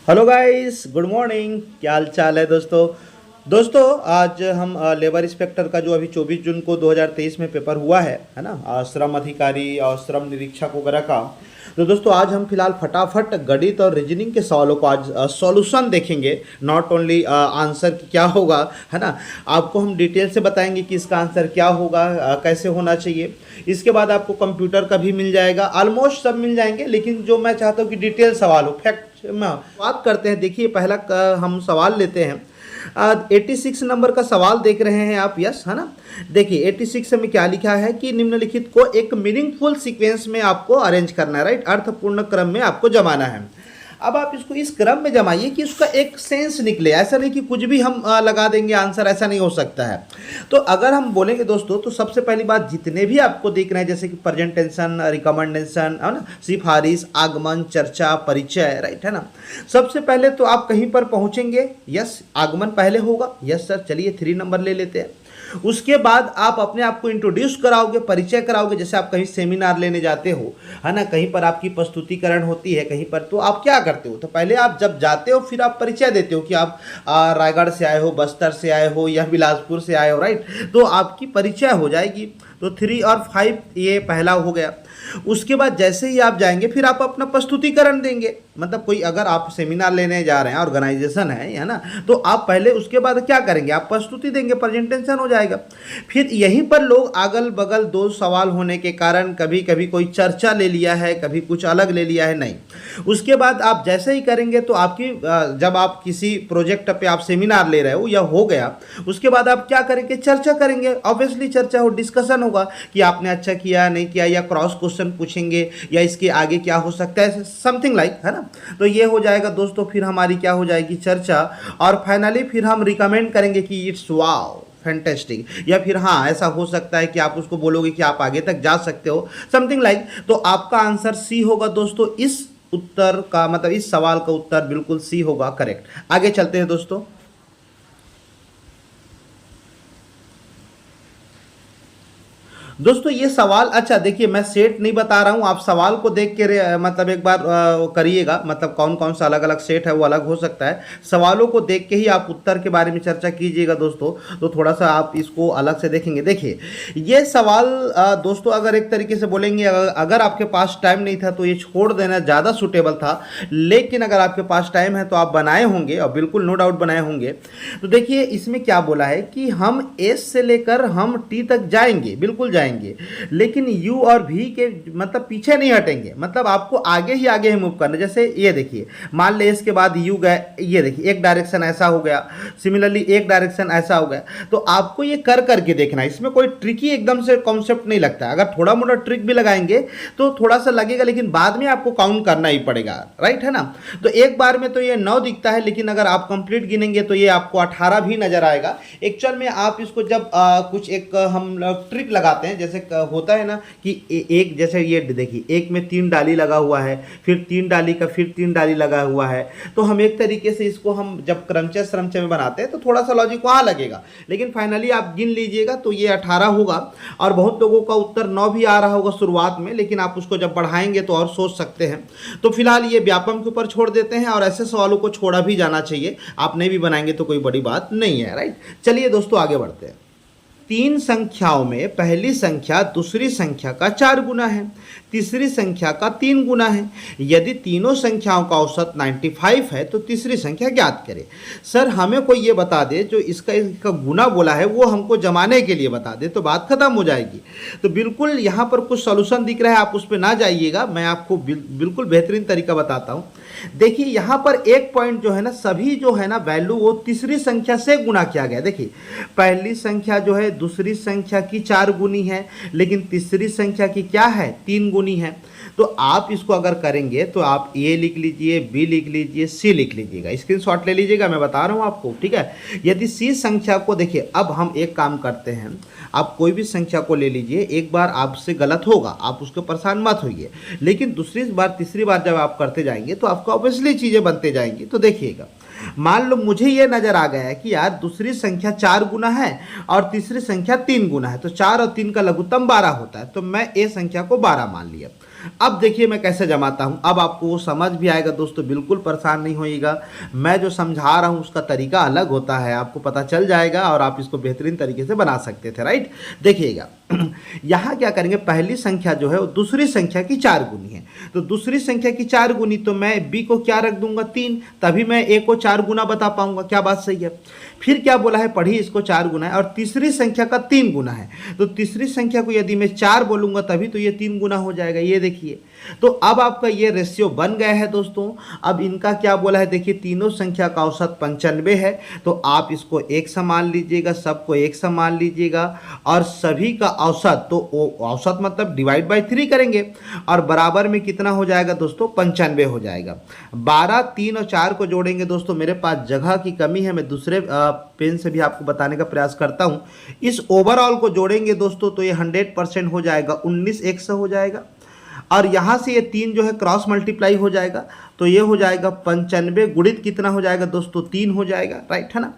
Hello guys, good morning. क्या हाल चाल है दोस्तों। आज हम लेबर इंस्पेक्टर का जो अभी 24 जून को 2023 में पेपर हुआ है ना, श्रम अधिकारी और श्रम निरीक्षक वगैरह का। तो दोस्तों आज हम फिलहाल फटाफट गणित और रीजनिंग के सवालों को आज सॉल्यूशन देखेंगे। नॉट ओनली आंसर क्या होगा, है ना। आपको हम डिटेल से बताएंगे कि इसका आंसर क्या होगा, कैसे होना चाहिए। इसके बाद आपको कंप्यूटर का भी मिल जाएगा, ऑलमोस्ट सब मिल जाएंगे, लेकिन जो मैं चाहता हूँ कि डिटेल सवाल हो, फैक्ट में बात करते हैं। देखिए पहला हम सवाल लेते हैं। 86 नंबर का सवाल देख रहे हैं आप, यस है ना। देखिए 86 में क्या लिखा है कि निम्नलिखित को एक मीनिंगफुल सीक्वेंस में आपको अरेंज करना है, राइट। अर्थपूर्ण क्रम में आपको जमाना है। अब आप इसको इस क्रम में जमाइए कि उसका एक सेंस निकले। ऐसा नहीं कि कुछ भी हम लगा देंगे आंसर, ऐसा नहीं हो सकता है। तो अगर हम बोलेंगे दोस्तों, तो सबसे पहली बात, जितने भी आपको दिख रहे हैं जैसे कि प्रेजेंटेशन, रिकमेंडेशन, है ना, सिफारिश, आगमन, चर्चा, परिचय, राइट है ना। सबसे पहले तो आप कहीं पर पहुंचेंगे, यस आगमन पहले होगा, यस सर। चलिए 3 नंबर ले लेते हैं। उसके बाद आप अपने आप को इंट्रोड्यूस कराओगे, परिचय कराओगे। जैसे आप कहीं सेमिनार लेने जाते हो, है ना, कहीं पर आपकी प्रस्तुतिकरण होती है कहीं पर, तो आप क्या करते हो, तो पहले आप जब जाते हो फिर आप परिचय देते हो कि आप रायगढ़ से आए हो, बस्तर से आए हो या बिलासपुर से आए हो, राइट। तो आपकी परिचय हो जाएगी। तो 3 और 5 ये पहला हो गया। उसके बाद जैसे ही आप जाएंगे फिर आप अपना प्रस्तुतिकरण देंगे। मतलब कोई अगर आप सेमिनार लेने जा रहे हैं, ऑर्गेनाइजेशन है ना, तो आप पहले उसके बाद क्या करेंगे, आप प्रस्तुति देंगे, प्रेजेंटेशन हो जाएगा। फिर यहीं पर लोग अगल बगल 2 सवाल होने के कारण कभी कभी कोई चर्चा ले लिया है, कभी कुछ अलग ले लिया है, नहीं। उसके बाद आप जैसे ही करेंगे तो आपकी जब आप किसी प्रोजेक्ट पे आप सेमिनार ले रहे हो या हो गया, उसके बाद आप क्या करेंगे, चर्चा करेंगे। ऑब्वियसली चर्चा हो, डिस्कशन होगा कि आपने अच्छा किया नहीं किया, या क्रॉस क्वेश्चन पूछेंगे, या इसके आगे क्या हो सकता है, समथिंग लाइक, है ना। तो ये हो जाएगा दोस्तों। फिर हमारी क्या हो जाएगी, चर्चा। और फाइनली फिर हम रिकमेंड करेंगे कि इट्स वाओ फैंटेस्टिक, या फिर हाँ ऐसा हो सकता है कि आप उसको बोलोगे कि आप आगे तक जा सकते हो, समथिंग लाइक। तो आपका आंसर सी होगा दोस्तों। इस उत्तर का मतलब इस सवाल का उत्तर बिल्कुल सी होगा, करेक्ट। आगे चलते हैं दोस्तों। दोस्तों ये सवाल, अच्छा देखिए मैं सेट नहीं बता रहा हूँ, आप सवाल को देख के मतलब एक बार करिएगा। मतलब कौन कौन सा अलग अलग सेट है वो अलग हो सकता है। सवालों को देख के ही आप उत्तर के बारे में चर्चा कीजिएगा दोस्तों। तो थोड़ा सा आप इसको अलग से देखेंगे। देखिए ये सवाल दोस्तों, अगर एक तरीके से बोलेंगे, अगर आपके पास टाइम नहीं था तो ये छोड़ देना ज़्यादा सुटेबल था। लेकिन अगर आपके पास टाइम है तो आप बनाए होंगे, और बिल्कुल नो डाउट बनाए होंगे। तो देखिए इसमें क्या बोला है कि हम एस से लेकर हम टी तक जाएंगे, बिल्कुल जाएंगे, लेकिन यू और भी के मतलब पीछे नहीं हटेंगे। मतलब आपको आगे ही मूव करना। जैसे ये देखिए, मान ले इसके बाद यू गए, ये देखिए एक डायरेक्शन ऐसा हो गया, सिमिलरली एक डायरेक्शन ऐसा हो गया। तो आपको ये कर करके देखना है। इसमें कोई ट्रिकी एकदम से कॉन्सेप्ट नहीं लगता है। अगर थोड़ा मोटा ट्रिक भी लगाएंगे तो थोड़ा सा लगेगा, लेकिन बाद में आपको काउंट करना ही पड़ेगा, राइट है ना। तो एक बार में तो ये 9 दिखता है, लेकिन अगर आप कंप्लीट गिनेंगे तो ये आपको 18 भी नजर आएगा। एक्चुअल में आप इसको जब कुछ एक हम ट्रिक लगाते हैं, जैसे होता है ना कि एक, जैसे ये देखिए एक में 3 डाली लगा हुआ है, फिर 3 डाली का फिर 3 डाली लगा हुआ है। तो हम एक तरीके से इसको हम जब क्रमचय श्रमचय में बनाते हैं तो थोड़ा सा लॉजिक वहाँ लगेगा, लेकिन फाइनली आप गिन लीजिएगा तो ये 18 होगा। और बहुत लोगों का उत्तर 9 भी आ रहा होगा शुरुआत में, लेकिन आप उसको जब बढ़ाएंगे तो और सोच सकते हैं। तो फिलहाल ये व्यापम के ऊपर छोड़ देते हैं, और ऐसे सवालों को छोड़ा भी जाना चाहिए। आप नहीं भी बनाएंगे तो कोई बड़ी बात नहीं है, राइट। चलिए दोस्तों आगे बढ़ते हैं। 3 संख्याओं में पहली संख्या दूसरी संख्या का 4 गुना है, तीसरी संख्या का 3 गुना है। यदि तीनों संख्याओं का औसत 95 है तो तीसरी संख्या ज्ञात करें। सर हमें कोई ये बता दे, जो इसका गुना बोला है वो हमको जमाने के लिए बता दे, तो बात खत्म हो जाएगी। तो बिल्कुल यहाँ पर कुछ सॉल्यूशन दिख रहा है, आप उस पर ना जाइएगा, मैं आपको बिल्कुल बेहतरीन तरीका बताता हूँ। देखिए यहाँ पर एक पॉइंट जो है ना, सभी जो है ना वैल्यू वो तीसरी संख्या से गुना किया गया। देखिए पहली संख्या जो है दूसरी संख्या की 4 गुनी है, लेकिन तीसरी संख्या की क्या है, 3 गुनी है। तो आप इसको अगर करेंगे तो आप ए लिख लीजिए, बी लिख लीजिए, सी लिख लीजिएगा, स्क्रीनशॉट ले लीजिएगा, मैं बता रहा हूँ आपको, ठीक है। यदि सी संख्या को देखिए, अब हम एक काम करते हैं, आप कोई भी संख्या को ले लीजिए, एक बार आपसे गलत होगा, आप उसको परेशान मत होइए, लेकिन दूसरी बार तीसरी बार जब आप करते जाएंगे तो आपको ऑब्वियसली चीज़ें बनते जाएंगी। तो देखिएगा मान लो मुझे ये नजर आ गया है कि यार दूसरी संख्या 4 गुना है और तीसरी संख्या 3 गुना है, तो 4 और 3 का लघुत्तम 12 होता है, तो मैं ए संख्या को 12 मान लिया। अब देखिए मैं कैसे जमाता हूं, अब आपको वो समझ भी आएगा दोस्तों, बिल्कुल परेशान नहीं होइएगा। मैं जो समझा रहा हूं उसका तरीका अलग होता है, आपको पता चल जाएगा और आप इसको बेहतरीन तरीके से बना सकते थे, राइट। देखिएगा यहाँ क्या करेंगे, पहली संख्या जो है वो दूसरी संख्या की 4 गुनी है, तो दूसरी संख्या की 4 गुनी, तो मैं बी को क्या रख दूंगा 3, तभी मैं ए को 4 गुना बता पाऊंगा। क्या बात सही है। फिर क्या बोला है, पढ़िए, इसको 4 गुना है और तीसरी संख्या का 3 गुना है, तो तीसरी संख्या को यदि मैं 4 बोलूंगा तभी तो ये 3 गुना हो जाएगा। ये देखिए, तो अब आपका ये रेशियो बन गया है दोस्तों। अब इनका क्या बोला है, देखिए तीनों संख्या का औसत 95 है, तो आप इसको एक समान लीजिएगा, सबको एक समान लीजिएगा और सभी का औसत, तो औसत मतलब डिवाइड बाय 3 करेंगे और बराबर में कितना हो जाएगा दोस्तों, 95 हो जाएगा। 12, 3 और 4 को जोड़ेंगे दोस्तों, मेरे पास जगह की कमी है, मैं दूसरे पेन से भी आपको बताने का प्रयास करता हूं। इस ओवरऑल को जोड़ेंगे दोस्तों तो ये 100% हो जाएगा, 19 100 हो जाएगा और यहाँ से ये 3 जो है क्रॉस मल्टीप्लाई हो जाएगा, तो ये हो जाएगा 95 गुणित कितना हो जाएगा दोस्तों, 3 हो जाएगा, राइट है ना।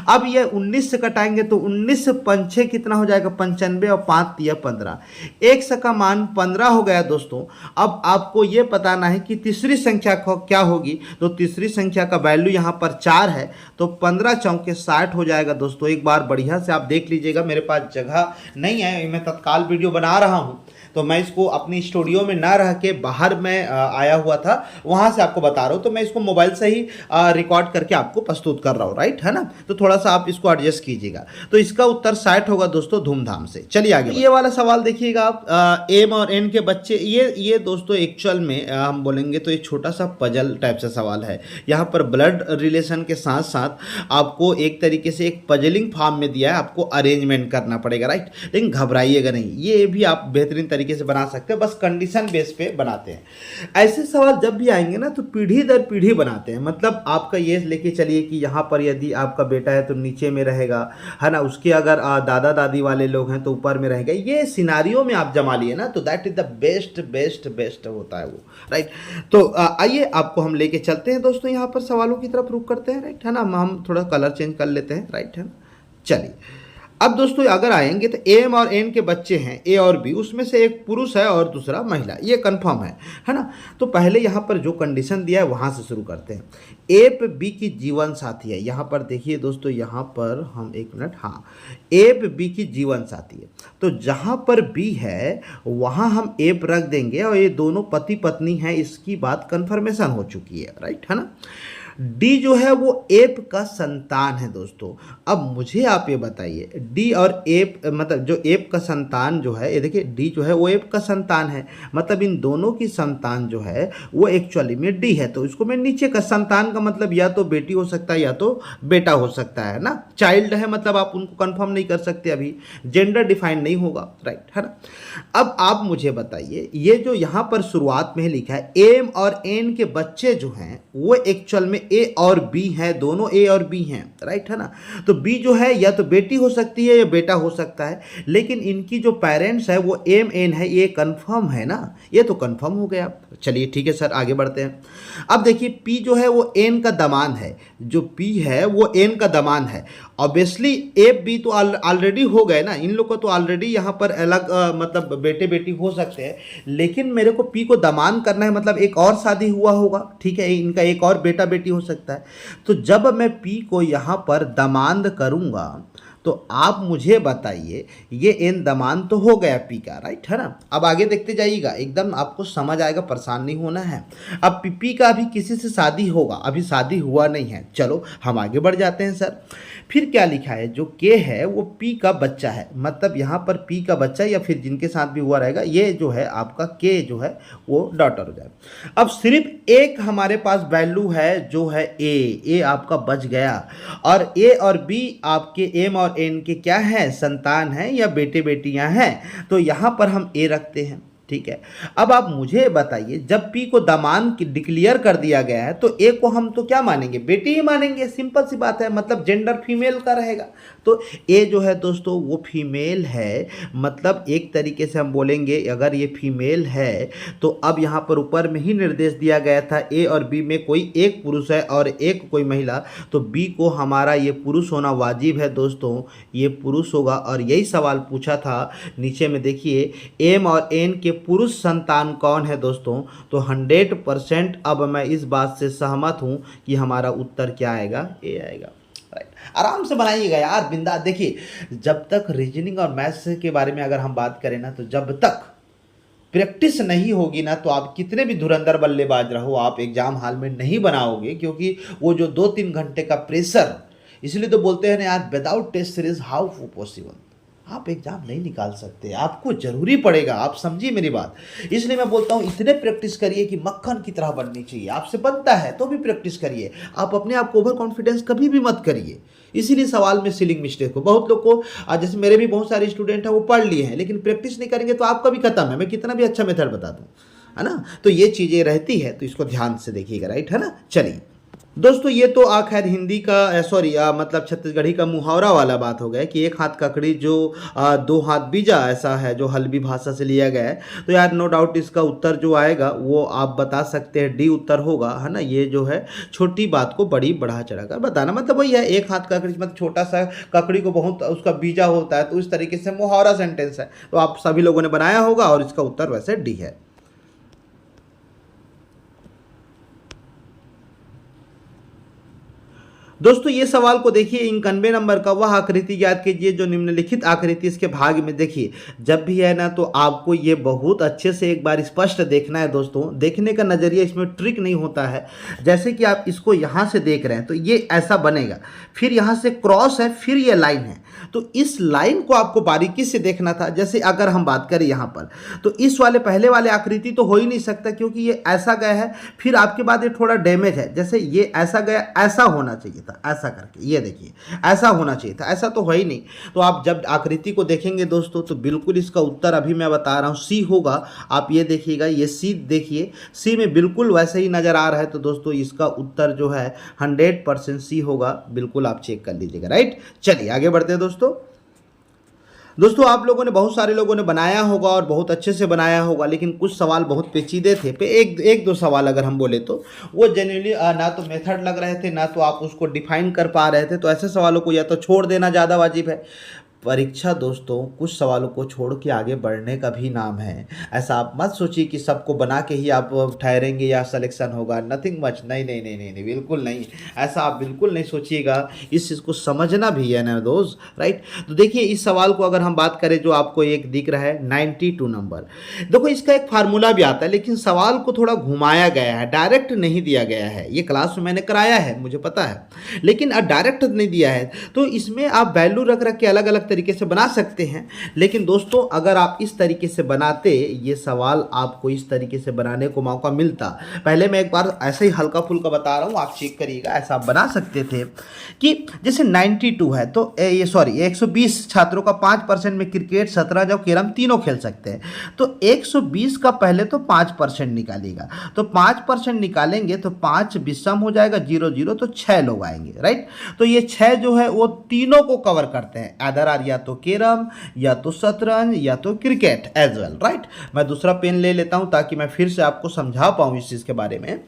अब ये 19 से कटाएंगे तो 19 से 5 कितना हो जाएगा, 95 और 5 3 15, 1 का मान 15 हो गया दोस्तों। अब आपको ये बताना है कि तीसरी संख्या क्या होगी, तो तीसरी संख्या का वैल्यू यहाँ पर 4 है, तो 15 चौके 60 हो जाएगा दोस्तों। एक बार बढ़िया से आप देख लीजिएगा, मेरे पास जगह नहीं है, मैं तत्काल वीडियो बना रहा हूँ, तो मैं इसको अपनी स्टूडियो में ना रह के बाहर में आया हुआ था, वहाँ से आपको बता रहा हूँ, तो मैं इसको मोबाइल से ही रिकॉर्ड करके आपको प्रस्तुत कर रहा हूँ, राइट है ना। तो थोड़ा सा आप इसको एडजस्ट कीजिएगा। तो इसका उत्तर 60 होगा दोस्तों, धूमधाम से। चलिए आगे ये वाला सवाल देखिएगा आप, एम और एन के बच्चे, ये दोस्तों एक्चुअल में हम बोलेंगे तो एक छोटा सा पजल टाइप से सवाल है। यहाँ पर ब्लड रिलेशन के साथ साथ आपको एक तरीके से एक पजलिंग फॉर्म में दिया है, आपको अरेंजमेंट करना पड़ेगा, राइट। लेकिन घबराइएगा नहीं, ये भी आप बेहतरीन तरीके से बना सकते हैं, बस कंडीशन बेस पे बनाते हैं। ऐसे सवाल जब भी आएंगे ना तो पीढ़ी दर पीढ़ी बनाते हैं, मतलब आपका ये लेके चलिए कि यहाँ पर यदि आपका बेटा है तो नीचे में रहेगा, है ना, उसके अगर दादा दादी वाले लोग हैं तो ऊपर में रहेगा। ये सिनारियो में आप जमा लिए ना तो that is the best best best होता है वो, राइट। तो आइए आपको हम लेके चलते हैं दोस्तों, यहाँ पर सवालों की तरफ रुक करते हैं, राइट है ना। हम थोड़ा कलर चेंज कर लेते हैं, राइट है ना। चलिए अब दोस्तों अगर आएंगे तो एम और एन के बच्चे हैं, ए और बी, उसमें से एक पुरुष है और दूसरा महिला, ये कंफर्म है ना। तो पहले यहाँ पर जो कंडीशन दिया है वहाँ से शुरू करते हैं। ए पे बी की जीवन साथी है, यहाँ पर देखिए दोस्तों, यहाँ पर हम एक मिनट, हाँ, ए पे बी की जीवन साथी है, तो जहाँ पर बी है वहाँ हम ए पे रख देंगे और ये दोनों पति पत्नी हैं, इसकी बात कन्फर्मेशन हो चुकी है, राइट है ना। डी जो है वो एप का संतान है दोस्तों। अब मुझे आप ये बताइए, डी और एप, मतलब जो एप का संतान जो है, ये देखिए डी जो है वो एप का संतान है, मतलब इन दोनों की संतान जो है वो एक्चुअली में डी है, तो इसको मैं नीचे का संतान का मतलब या तो बेटी हो सकता है या तो बेटा हो सकता है ना। चाइल्ड है मतलब आप उनको कंफर्म नहीं कर सकते, अभी जेंडर डिफाइन नहीं होगा, राइट है ना। अब आप मुझे बताइए, ये जो यहाँ पर शुरुआत में लिखा है एम और एन के बच्चे जो हैं वो एक्चुअल में ए और बी हैं, दोनों ए और बी हैं, राइट है ना। तो बी जो है या तो बेटी हो सकती है या बेटा हो सकता है, लेकिन इनकी जो पेरेंट्स है वो एम एन है, ये कंफर्म है ना, ये तो कंफर्म हो गया। चलिए ठीक है सर, आगे बढ़ते हैं। अब देखिए पी जो है वो एन का दामाद है, जो पी है वो एन का दामाद है। ऑब्वियसली ए बी तो ऑलरेडी हो गए ना, इन लोग को तो ऑलरेडी यहाँ पर अलग मतलब बेटे बेटी हो सकते हैं, लेकिन मेरे को पी को दामाद करना है, मतलब एक और शादी हुआ होगा, ठीक है, इनका एक और बेटा बेटी हो सकता है। तो जब मैं पी को यहाँ पर दामाद करूँगा तो आप मुझे बताइए, ये एन दामाद तो हो गया पी का, राइट है ना। अब आगे देखते जाइएगा, एकदम आपको समझ आएगा, परेशान नहीं होना है। अब पी का अभी किसी से शादी होगा, अभी शादी हुआ नहीं है। चलो हम आगे बढ़ जाते हैं सर। फिर क्या लिखा है, जो के है वो पी का बच्चा है, मतलब यहाँ पर पी का बच्चा या फिर जिनके साथ भी हुआ रहेगा, ये जो है आपका के जो है वो डॉटर हो जाएगा। अब सिर्फ एक हमारे पास वैल्यू है जो है ए आपका बच गया, और ए और बी आपके एम और एन के क्या है, संतान है या बेटे बेटियां हैं, तो यहाँ पर हम ए रखते हैं। ठीक है। अब आप मुझे बताइए, जब पी को दामाद डिक्लेयर कर दिया गया है तो ए को हम तो क्या मानेंगे, बेटी ही मानेंगे, सिंपल सी बात है, मतलब जेंडर फीमेल का रहेगा। तो ए जो है दोस्तों वो फीमेल है, मतलब एक तरीके से हम बोलेंगे अगर ये फीमेल है तो अब यहाँ पर ऊपर में ही निर्देश दिया गया था ए और बी में कोई एक पुरुष है और एक कोई महिला, तो बी को हमारा ये पुरुष होना वाजिब है दोस्तों, ये पुरुष होगा। और यही सवाल पूछा था नीचे में, देखिए एम और एन के पुरुष संतान कौन है दोस्तों, तो 100% अब मैं इस बात से सहमत हूं कि हमारा उत्तर क्या आएगा, ए आएगा। आराम से बनाइएगा यार, बिंदास। देखिए जब तक रीजनिंग और मैथ्स के बारे में अगर हम बात करें ना, तो जब तक प्रैक्टिस नहीं होगी ना, तो आप कितने भी धुरंधर बल्लेबाज रहो, आप एग्जाम हॉल में नहीं बनाओगे, क्योंकि वो जो 2-3 घंटे का प्रेशर, इसलिए तो बोलते हैं ना यार, without test series how possible, आप एग्जाम नहीं निकाल सकते, आपको जरूरी पड़ेगा, आप समझिए मेरी बात। इसलिए मैं बोलता हूँ इतने प्रैक्टिस करिए कि मक्खन की तरह बननी चाहिए, आपसे बनता है तो भी प्रैक्टिस करिए, आप अपने आप को ओवर कॉन्फिडेंस कभी भी मत करिए। इसीलिए सवाल में सीलिंग मिस्टेक हो, बहुत लोग को, जैसे मेरे भी बहुत सारे स्टूडेंट हैं वो पढ़ लिए हैं लेकिन प्रैक्टिस नहीं करेंगे तो आपका भी खत्म है, मैं कितना भी अच्छा मेथड बता दूँ, है ना। तो ये चीज़ें रहती है, तो इसको ध्यान से देखिएगा, राइट है ना। चलिए दोस्तों, ये तो खैर हिंदी का सॉरी मतलब छत्तीसगढ़ी का मुहावरा वाला बात हो गया कि एक हाथ ककड़ी जो 2 हाथ बीजा, ऐसा है जो हल्बी भाषा से लिया गया है। तो यार नो डाउट इसका उत्तर जो आएगा वो आप बता सकते हैं, डी उत्तर होगा, है ना। ये जो है छोटी बात को बड़ी बढ़ा चढ़ाकर बताना, मतलब वही है, एक हाथ ककड़ी मतलब छोटा सा ककड़ी को बहुत उसका बीजा होता है, तो इस तरीके से मुहावरा सेंटेंस है, तो आप सभी लोगों ने बनाया होगा और इसका उत्तर वैसे डी है। दोस्तों ये सवाल को देखिए, 91 नंबर का, वह आकृति याद कीजिए जो निम्नलिखित आकृति इसके भाग में, देखिए जब भी है ना तो आपको ये बहुत अच्छे से एक बार स्पष्ट देखना है दोस्तों, देखने का नज़रिया इसमें ट्रिक नहीं होता है। जैसे कि आप इसको यहाँ से देख रहे हैं तो ये ऐसा बनेगा, फिर यहाँ से क्रॉस है, फिर ये लाइन है, तो इस लाइन को आपको बारीकी से देखना था। जैसे अगर हम बात करें यहाँ पर, तो इस वाले पहले वाले आकृति तो हो ही नहीं सकता क्योंकि ये ऐसा गया है, फिर आपके बाद ये थोड़ा डैमेज है, जैसे ये ऐसा गया, ऐसा होना चाहिए था, ऐसा करके ये देखिए ऐसा होना चाहिए था, ऐसा तो है ही नहीं। तो आप जब आकृति को देखेंगे दोस्तों तो बिल्कुल इसका उत्तर अभी मैं बता रहा हूँ सी होगा। आप ये देखिएगा, ये सी देखिए, सी में बिल्कुल वैसे ही नज़र आ रहा है, तो दोस्तों इसका उत्तर जो है 100% सी होगा, बिल्कुल आप चेक कर लीजिएगा, राइट। चलिए आगे बढ़ते हैं दोस्तों आप लोगों ने, बहुत सारे लोगों ने बनाया होगा और बहुत अच्छे से बनाया होगा, लेकिन कुछ सवाल बहुत पेचीदे थे। पे एक दो सवाल अगर हम बोले तो वो जेन्युइनली ना तो मेथड लग रहे थे, ना तो आप उसको डिफाइन कर पा रहे थे, तो ऐसे सवालों को या तो छोड़ देना ज़्यादा वाजिब है। परीक्षा दोस्तों कुछ सवालों को छोड़ के आगे बढ़ने का भी नाम है। ऐसा आप मत सोचिए कि सबको बना के ही आप ठहरेंगे या सिलेक्शन होगा, नथिंग मच, नहीं नहीं नहीं नहीं नहीं, बिल्कुल नहीं, ऐसा आप बिल्कुल नहीं सोचिएगा। इस चीज़ को समझना भी है ना दोस्त, राइट। तो देखिए इस सवाल को अगर हम बात करें, जो आपको एक दिख रहा है 92 नंबर, देखो इसका एक फार्मूला भी आता है, लेकिन सवाल को थोड़ा घुमाया गया है, डायरेक्ट नहीं दिया गया है। ये क्लास में मैंने कराया है, मुझे पता है, लेकिन डायरेक्ट नहीं दिया है। तो इसमें आप वैल्यू रख रख के अलग अलग तरीके से बना सकते हैं, लेकिन दोस्तों अगर आप इस तरीके से बनाते, ये सवाल आपको इस तरीके से बनाने को मौका मिलता, पहले मैं एक बार ऐसे ही हल्का फुल्का बता रहा हूँ, आप चेक करिएगा, ऐसा आप बना सकते थे कि जैसे 92 है तो ये सॉरी 120 छात्रों का 5% में क्रिकेट, 17 जो कैरम तीनों खेल सकते हैं, तो 120 का पहले तो 5% निकालिएगा, तो 5% निकालेंगे तो 5 विषम हो जाएगा, 0 0, तो 6 लोग आएंगे, राइट। तो ये 6 जो है वो तीनों को कवर करते हैं, अदर आर या तो कैरम या तो शतरंज या तो क्रिकेट एज वेल, राइट। मैं दूसरा पेन ले लेता हूं ताकि मैं फिर से आपको समझा पाऊं इस चीज के बारे में।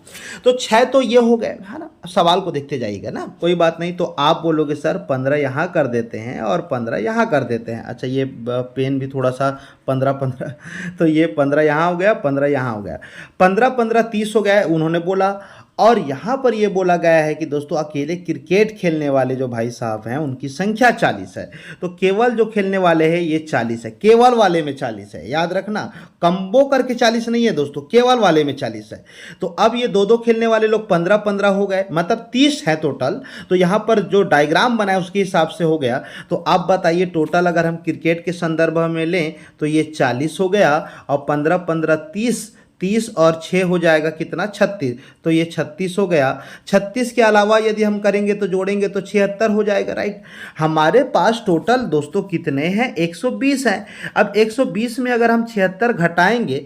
तो 6 तो ये हो गए, है ना। सवाल को देखते जाइएगा ना, कोई बात नहीं। तो आप बोलोगे सर 15 यहां कर देते हैं और 15 यहां कर देते हैं। अच्छा ये पेन भी थोड़ा सा 15 तो ये 15 यहां हो गया, 15 यहां हो गया, 15 15 30 हो गया, उन्होंने बोला। और यहाँ पर ये बोला गया है कि दोस्तों अकेले क्रिकेट खेलने वाले जो भाई साहब हैं उनकी संख्या 40 है, तो केवल जो खेलने वाले हैं ये 40 है, केवल वाले में 40 है, याद रखना, कंबो करके 40 नहीं है दोस्तों, केवल वाले में 40 है। तो अब ये दो खेलने वाले लोग 15 15 हो गए, मतलब 30 है टोटल। तो यहाँ पर जो डायग्राम बनाए उसके हिसाब से हो गया। तो अब बताइए टोटल अगर हम क्रिकेट के संदर्भ में लें तो ये 40 हो गया, और 15 15 30, 30 और 6 हो जाएगा कितना 36, तो ये 36 हो गया। 36 के अलावा यदि हम करेंगे तो जोड़ेंगे तो 76 हो जाएगा, राइट। हमारे पास टोटल दोस्तों कितने हैं 120 हैं। अब 120 में अगर हम 76 घटाएंगे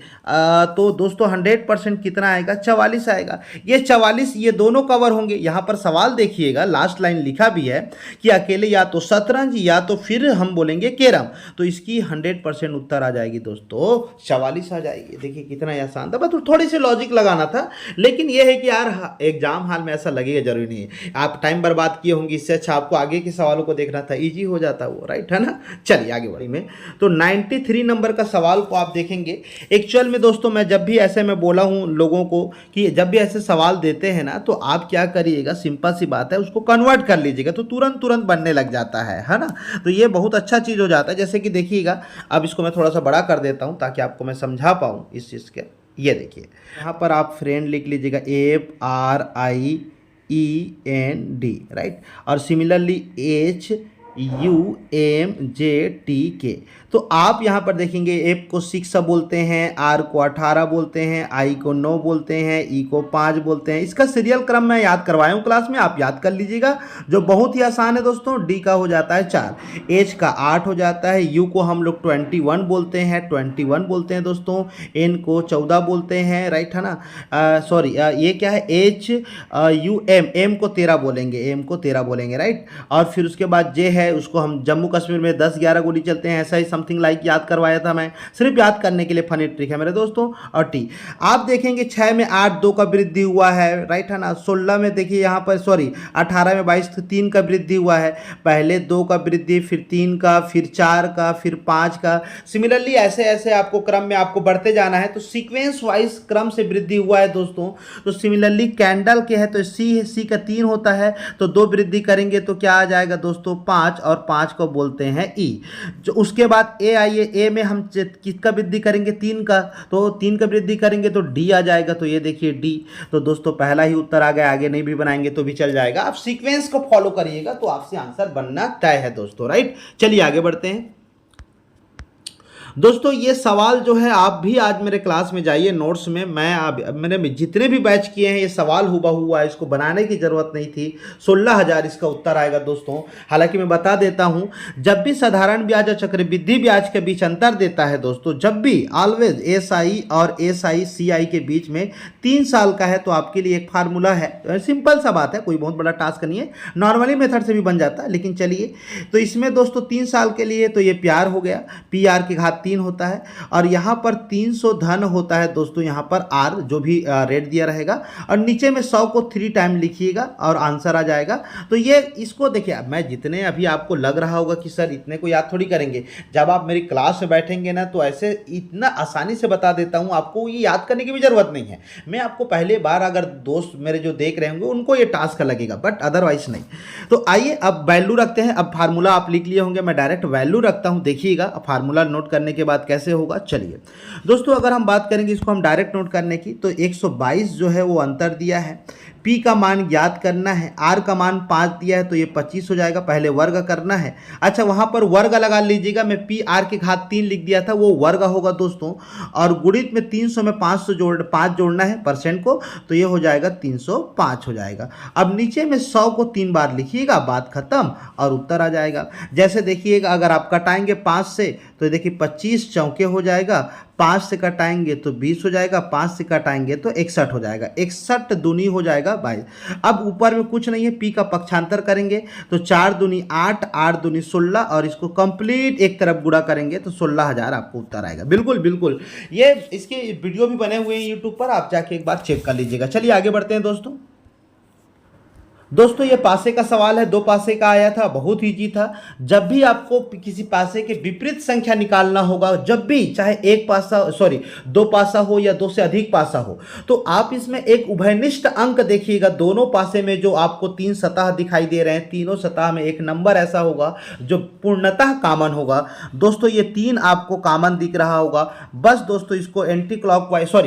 तो दोस्तों 100% कितना आएगा 44 आएगा। ये 44 ये दोनों कवर होंगे। यहाँ पर सवाल देखिएगा लास्ट लाइन लिखा भी है कि अकेले या तो शतरंज या तो फिर हम बोलेंगे कैरम, तो इसकी 100% उत्तर आ जाएगी दोस्तों 44 आ जाएगी। देखिए कितना आसान था, बस थोड़ी सी लॉजिक लगाना था। लेकिन यह है कि यार एग्जाम हाल में ऐसा लगेगा जरूरी नहीं है, आप टाइम बर्बाद किए होंगे, इससे अच्छा आपको आगे के सवालों को देखना था, इजी हो जाता वो, राइट है ना। चलिए आगे बढ़ी में तो 93 नंबर का सवाल को आप देखेंगे। एक्चुअल में दोस्तों मैं जब भी ऐसे मैं बोला हूं लोगों को कि जब भी ऐसे सवाल देते हैं ना तो आप क्या करिएगा, सिंपल सी बात है, उसको कन्वर्ट कर लीजिएगा तो तुरंत तुरंत बनने लग जाता है ना। तो ये बहुत अच्छा चीज़ हो जाता है। जैसे कि देखिएगा, अब इसको मैं थोड़ा सा बड़ा कर देता हूं ताकि आपको मैं समझा पाऊं इस चीज़ के। ये देखिए यहाँ पर आप फ्रेंड लिख लीजिएगा FRIEND, राइट, और सिमिलरली HUMJTK। तो आप यहाँ पर देखेंगे F को 6 बोलते हैं, R को 18 बोलते हैं, I को 9 बोलते हैं, E को 5 बोलते हैं। इसका सीरियल क्रम मैं याद करवाया हूँ क्लास में, आप याद कर लीजिएगा, जो बहुत ही आसान है दोस्तों। D का हो जाता है 4, H का 8 हो जाता है, U को हम लोग 21 बोलते हैं, 21 बोलते हैं दोस्तों, N को 14 बोलते हैं, राइट है ना। सॉरी ये क्या है HUM, M को 13 बोलेंगे, M को 13 बोलेंगे, राइट। और फिर उसके बाद J है, उसको हम जम्मू कश्मीर में 10-11 गोली चलते हैं, ऐसा ही समथिंग लाइक याद करवाया था मैं, सिर्फ याद करने के लिए फनी ट्रिक है मेरे दोस्तों। और टी आप देखेंगे 6 में 8 2 का वृद्धि हुआ है, राइट है ना। 16 में देखिए यहाँ पर, सॉरी 18 में 22 3 का वृद्धि हुआ है, पहले 2 का वृद्धि, फिर 3 का, फिर 4 का, फिर 5 का। सिमिलरली ऐसे ऐसे आपको क्रम में आपको बढ़ते जाना है, तो सीक्वेंस वाइज क्रम से वृद्धि हुआ है दोस्तों। तो सिमिलरली कैंडल के है तो सी का 3 होता है, तो 2 वृद्धि करेंगे तो क्या आ जाएगा दोस्तों 5, और 5 को बोलते हैं ई। जो उसके बाद ए आइए, ए में हम किसका वृद्धि करेंगे 3 का, तो 3 का वृद्धि करेंगे तो डी आ जाएगा। तो ये देखिए डी, तो दोस्तों पहला ही उत्तर आ गया, आगे नहीं भी बनाएंगे तो भी चल जाएगा। आप सीक्वेंस को फॉलो करिएगा तो आपसे आंसर बनना तय है दोस्तों, राइट। चलिए आगे बढ़ते हैं दोस्तों। ये सवाल जो है आप भी आज मेरे क्लास में जाइए, नोट्स में मैंने जितने भी बैच किए हैं ये सवाल हुआ हुआ है, इसको बनाने की जरूरत नहीं थी। 16,000 इसका उत्तर आएगा दोस्तों। हालांकि मैं बता देता हूं, जब भी साधारण ब्याज और चक्रवृद्धि ब्याज के बीच अंतर देता है दोस्तों, जब भी ऑलवेज SI और SICI के बीच में 3 साल का है तो आपके लिए एक फार्मूला है, सिंपल सा बात है, कोई बहुत बड़ा टास्क नहीं है, नॉर्मली मेथड से भी बन जाता है। लेकिन चलिए, तो इसमें दोस्तों 3 साल के लिए तो ये प्यार हो गया, PR की घात 3 होता है, और यहाँ पर 300 धन होता है दोस्तों, यहाँ पर R जो भी रेट दिया रहेगा, और नीचे में 100 को 3 टाइम लिखिएगा और आंसर आ जाएगा। तो ये इसको देखिए, मैं जितने अभी आपको लग रहा होगा कि सर इतने को याद थोड़ी करेंगे, जब आप मेरी क्लास में बैठेंगे ना तो ऐसे इतना आसानी से बता देता हूँ, आपको ये याद करने की भी जरूरत नहीं है। मैं आपको पहले बार, अगर दोस्त मेरे जो देख रहे होंगे उनको ये टास्क लगेगा, बट अदरवाइज नहीं। तो आइए अब वैल्यू रखते हैं। अब फार्मूला आप लिख लिए होंगे, मैं डायरेक्ट वैल्यू रखता हूँ, देखिएगा फार्मूला नोट करने के बाद कैसे होगा। चलिए दोस्तों, अगर हम बात करेंगे इसको हम डायरेक्ट नोट करने की, तो 122 जो है वो अंतर दिया है, P का मान ज्ञात करना है, R का मान 5 दिया है तो ये 25 हो जाएगा, पहले वर्ग करना है। अच्छा वहां पर वर्ग लगा लीजिएगा, मैं PR की घात 3 लिख दिया था, वो वर्ग होगा दोस्तों, और गुणित में 300 में 5 जोड़ना है परसेंट को, तो ये हो जाएगा 305 हो जाएगा। अब नीचे में 100 को 3 बार लिखिएगा, बात खत्म और उत्तर आ जाएगा। जैसे देखिएगा, अगर आप कटाएंगे 5 से तो देखिए 25 चौके हो जाएगा, 5 से कटाएंगे तो 20 हो जाएगा, 5 से कटाएंगे तो 61 हो जाएगा, 61 दूनी हो जाएगा 22। अब ऊपर में कुछ नहीं है, P का पक्षांतर करेंगे तो 4 दूनी 8, 8 दूनी 16, और इसको कंप्लीट एक तरफ गुणा करेंगे तो 16,000 आपको उत्तर आएगा। बिल्कुल बिल्कुल, ये इसके वीडियो भी बने हुए हैं यूट्यूब पर, आप जाके एक बार चेक कर लीजिएगा। चलिए आगे बढ़ते हैं दोस्तों, ये पासे का सवाल है, 2 पासे का आया था, बहुत ईजी था। जब भी आपको किसी पासे के विपरीत संख्या निकालना होगा, जब भी, चाहे 2 पासा हो या 2 से अधिक पासा हो, तो आप इसमें एक उभयनिष्ठ अंक देखिएगा। दोनों पासे में जो आपको 3 सतह दिखाई दे रहे हैं, तीनों सतह में एक नंबर ऐसा होगा जो पूर्णतः कॉमन होगा दोस्तों। ये 3 आपको कॉमन दिख रहा होगा, बस दोस्तों इसको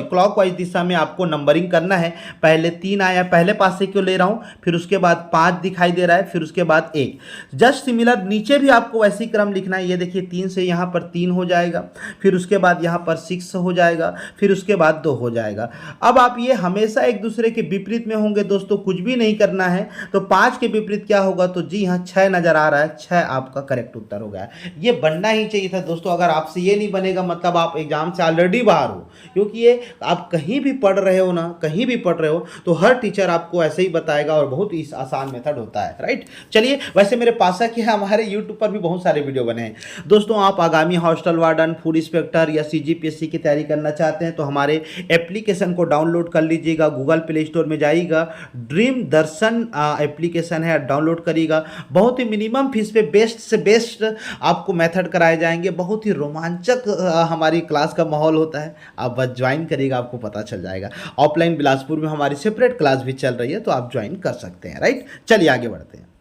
क्लॉकवाइज दिशा में आपको नंबरिंग करना है। पहले 3 आया, पहले पासे क्यों ले रहा हूं, फिर उसके उसके बाद 5 दिखाई दे रहा है, फिर उसके बाद 1। जस्ट सिमिलर नीचे भी आपको वैसी क्रम लिखना है। ये देखिए 3 से यहाँ पर 3 हो जाएगा, फिर उसके बाद यहाँ पर 6 हो जाएगा, फिर उसके बाद 2 हो जाएगा। अब आप ये हमेशा एक दूसरे के विपरीत में होंगे दोस्तों, कुछ भी नहीं करना है। तो 5 के विपरीत क्या होगा, तो जी हाँ 6 नजर आ रहा है, 6 आपका करेक्ट उत्तर हो गया। ये बनना ही चाहिए था दोस्तों। अगर आपसे ये नहीं बनेगा मतलब आप एग्जाम से ऑलरेडी बाहर हो, क्योंकि ये आप कहीं भी पढ़ रहे हो ना, कहीं भी पढ़ रहे हो तो हर टीचर आपको ऐसे ही बताएगा और बहुत ही आसान मेथड होता है, राइट। चलिए, वैसे मेरे पास है कि हमारे यूट्यूब पर भी बहुत सारे वीडियो बने हैं दोस्तों। आप आगामी हॉस्टल वार्डन, फूड इंस्पेक्टर या CGPSC की तैयारी करना चाहते हैं तो हमारे एप्लीकेशन को डाउनलोड कर लीजिएगा। गूगल प्ले स्टोर में जाइएगा, ड्रीम दर्शन एप्लीकेशन है, डाउनलोड करिएगा। बहुत ही मिनिमम फीस पे बेस्ट से बेस्ट आपको मेथड कराए जाएंगे। बहुत ही रोमांचक हमारी क्लास का माहौल होता है। आप बस ज्वाइन करिएगा, आपको पता चल जाएगा। ऑफलाइन बिलासपुर में हमारी सेपरेट क्लास भी चल रही है, तो आप ज्वाइन कर सकते हैं, राइट। चलिए आगे बढ़ते हैं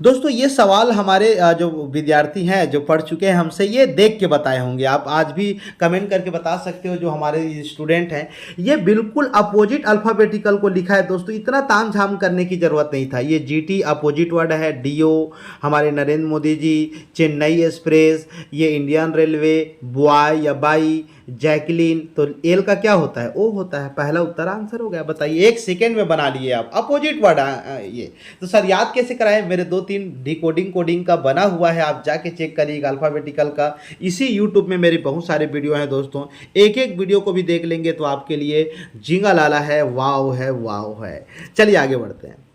दोस्तों। ये सवाल हमारे जो विद्यार्थी हैं जो पढ़ चुके हैं हमसे, ये देख के बताए होंगे। आप आज भी कमेंट करके बता सकते हो जो हमारे स्टूडेंट हैं। ये बिल्कुल अपोजिट अल्फ़ाबेटिकल को लिखा है दोस्तों, इतना तामझाम करने की ज़रूरत नहीं था। ये GT अपोजिट वर्ड है, DO हमारे नरेंद्र मोदी जी, चेन्नई एक्सप्रेस, ये इंडियन रेलवे, बॉय या बाई, जैकलिन, तो एल का क्या होता है, ओ होता है। पहला उत्तर आंसर हो गया। बताइए, 1 सेकेंड में बना लिए आप। अपोजिट वर्ड ये तो सर याद कैसे कराएं, मेरे 2-3 डिकोडिंग कोडिंग का बना हुआ है, आप जाके चेक करिएगा अल्फ़ाबेटिकल का। इसी यूट्यूब में मेरे बहुत सारे वीडियो हैं दोस्तों। एक एक वीडियो को भी देख लेंगे तो आपके लिए झींगा लाला है, वाव है, वाव है। चलिए आगे बढ़ते हैं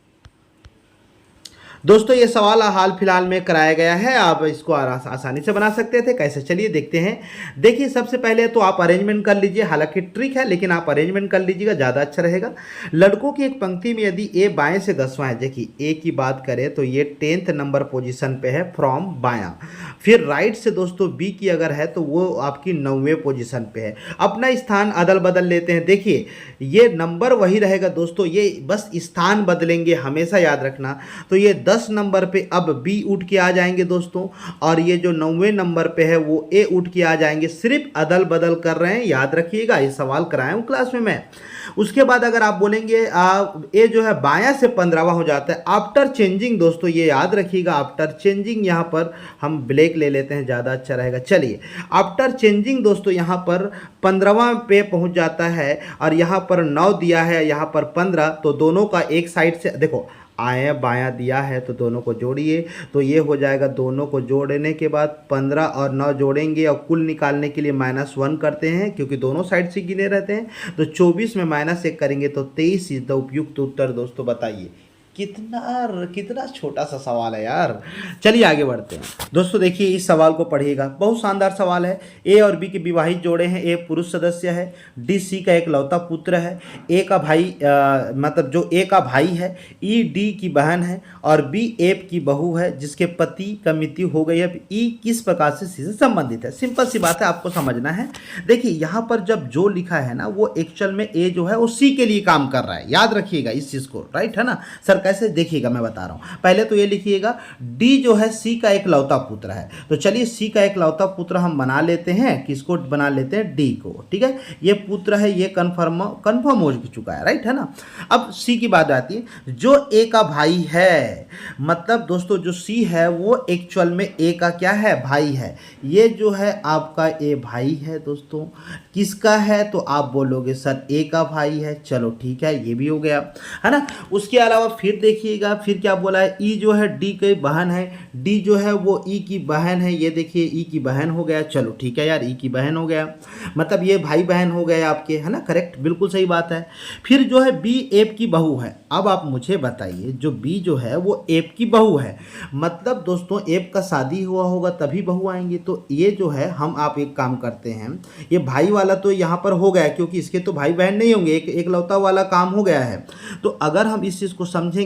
दोस्तों। ये सवाल हाल फिलहाल में कराया गया है, आप इसको आसानी से बना सकते थे। कैसे, चलिए देखते हैं। देखिए, सबसे पहले तो आप अरेंजमेंट कर लीजिए। हालांकि ट्रिक है लेकिन आप अरेंजमेंट कर लीजिएगा, ज़्यादा अच्छा रहेगा। लड़कों की एक पंक्ति में यदि ए बाएं से 10वां है, देखिए ए की बात करें तो ये 10th नंबर पोजीशन पे है फ्रॉम बायां। फिर राइट से दोस्तों बी की अगर है तो वो आपकी 9वें पोजीशन पे है। अपना स्थान अदल बदल लेते हैं। देखिए ये नंबर वही रहेगा दोस्तों, ये बस स्थान बदलेंगे, हमेशा याद रखना। तो ये 10 नंबर पे अब बी उठ के आ जाएंगे दोस्तों, और ये जो 9वें नंबर पे है वो ए उठ के आ जाएंगे। सिर्फ अदल बदल कर रहे हैं, याद रखिएगा। ये सवाल कराया हूँ क्लास में मैं। उसके बाद अगर आप बोलेंगे ए जो है बायां से 15वां हो जाता है आफ्टर चेंजिंग। दोस्तों ये याद रखिएगा, आफ्टर चेंजिंग। यहाँ पर हम ब्लैक ले लेते हैं, ज़्यादा अच्छा रहेगा। चलिए, आफ्टर चेंजिंग दोस्तों यहाँ पर 15वां पे पहुँच जाता है, और यहाँ पर 9 दिया है, यहाँ पर 15। तो दोनों का एक साइड से देखो, आए बायां दिया है तो दोनों को जोड़िए, तो ये हो जाएगा। दोनों को जोड़ने के बाद 15 और 9 जोड़ेंगे और कुल निकालने के लिए -1 करते हैं, क्योंकि दोनों साइड से गिने रहते हैं। तो 24 में -1 करेंगे तो 23 इज द उपयुक्त उत्तर। दोस्तों बताइए, कितना छोटा सा सवाल है यार। चलिए आगे बढ़ते हैं दोस्तों। देखिए इस सवाल को पढ़िएगा, बहुत शानदार सवाल है। ए और बी के विवाहित जोड़े हैं। ए पुरुष सदस्य है, डी सी का एकलौता पुत्र है, ए का भाई मतलब जो ए का भाई है, ई डी की बहन है, और बी एफ की बहू है जिसके पति का मृत्यु हो गई है। ई किस प्रकार से सी से संबंधित है। सिंपल सी बात है, आपको समझना है। देखिए यहाँ पर जब जो लिखा है ना, वो एक्चुअल में ए जो है वो सी के लिए काम कर रहा है, याद रखिएगा इस चीज़ को, राइट है ना सर। कैसे, देखिएगा मैं बता रहा हूं। पहले तो ये लिखिएगा, डी जो है सी का एकलौता पुत्र है। तो चलिए सी का एकलौता पुत्र हम बना लेते हैं, किसको बना लेते हैं, डी को। ठीक है, ये पुत्र है, ये कन्फर्म हो चुका है, राइट है ना। अब सी की बात आती है, जो ए का भाई है, मतलब दोस्तों जो सी है वो एक्चुअल में ए का क्या है, भाई है। ये जो है आपका ए भाई है दोस्तों। किसका है, तो आप बोलोगे सर ए का भाई है। चलो ठीक है, ये भी हो गया है ना। उसके अलावा फिर देखिएगा, फिर क्या बोला है, ई जो है डी की बहन है, डी जो है वो ई की बहन है। ये देखिए ई की बहन हो गया। चलो ठीक है यार, ई की बहन हो गया, मतलब ये भाई बहन हो गए आपके, है ना, करेक्ट, बिल्कुल सही बात है। फिर जो है बी एफ की बहू है। अब आप मुझे बताइए, जो बी जो है वो एफ की बहू है, मतलब दोस्तों एफ का शादी हुआ होगा तभी बहू आएंगी। तो ये जो है हम आप एक काम करते हैं, ये भाई वाला तो यहाँ पर हो गया, क्योंकि इसके तो भाई बहन नहीं होंगे, एक लौता वाला काम हो गया है। तो अगर हम इस चीज़ को समझेंगे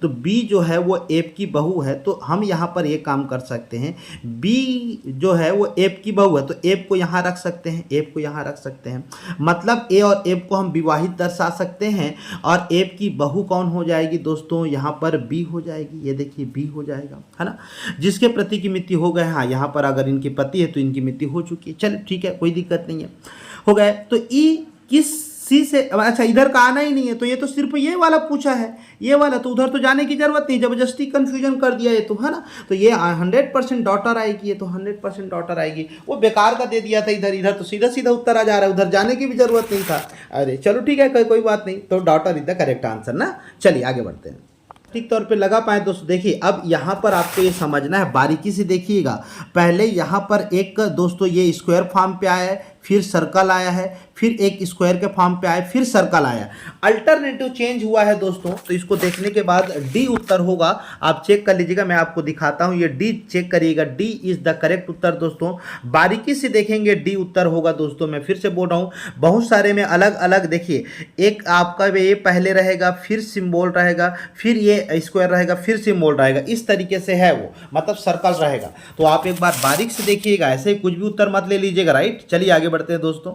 तो बी जो है वो एफ की बहू है, तो हम यहाँ पर ये काम कर सकते हैं। बी जो है वो एफ की बहू है, तो एफ को यहाँ रख सकते हैं, एफ को यहाँ रख सकते हैं। मतलब ए और एफ को हम विवाहित दर्शा सकते हैं, और एफ की बहू कौन हो जाएगी दोस्तों, यहाँ पर बी हो जाएगी। ये देखिए बी हो जाएगा, है ना। जिसके पति की मृत्यु हो गए, हाँ यहाँ पर अगर इनके पति है तो इनकी मृत्यु हो चुकी है। चल ठीक है, कोई दिक्कत नहीं है, हो गए। तो ई किस सी से, अच्छा इधर का आना ही नहीं है, तो ये तो सिर्फ ये वाला पूछा है, ये वाला, तो उधर तो जाने की जरूरत नहीं, जबरदस्ती कंफ्यूजन कर दिया ये तो, है ना। तो ये 100% डॉटर आएगी, ये तो 100% डॉटर आएगी। वो बेकार का दे दिया था इधर, इधर तो सीधा सीधा उत्तर आ जा रहा है, उधर जाने की भी जरूरत नहीं था। अरे चलो ठीक है, कोई बात नहीं, तो daughter is the correct answer ना। चलिए आगे बढ़ते हैं। ठीक तौर पे लगा पाए दोस्तों। देखिए अब यहाँ पर आपको ये समझना है, बारीकी से देखिएगा। पहले यहाँ पर एक दोस्तों ये स्क्वायर फॉर्म पे आया है, फिर सर्कल आया है, फिर एक स्क्वायर के फॉर्म पे आया, फिर सर्कल आया, अल्टरनेटिव चेंज हुआ है दोस्तों। तो इसको देखने के बाद डी उत्तर होगा। आप चेक कर लीजिएगा, मैं आपको दिखाता हूँ, ये डी चेक करिएगा, डी इज द करेक्ट उत्तर दोस्तों। बारीकी से देखेंगे डी उत्तर होगा दोस्तों। मैं फिर से बोल रहा हूँ, बहुत सारे में अलग अलग देखिए, एक आपका ये पहले रहेगा, फिर सिंबल रहेगा, फिर ये स्क्वायर रहेगा, फिर सिंबल रहेगा, इस तरीके से है वो, मतलब सर्कल रहेगा। तो आप एक बार बारीक से देखिएगा, ऐसे ही कुछ भी उत्तर मत ले लीजिएगा, राइट। चलिए आगे बढ़ते हैं दोस्तों।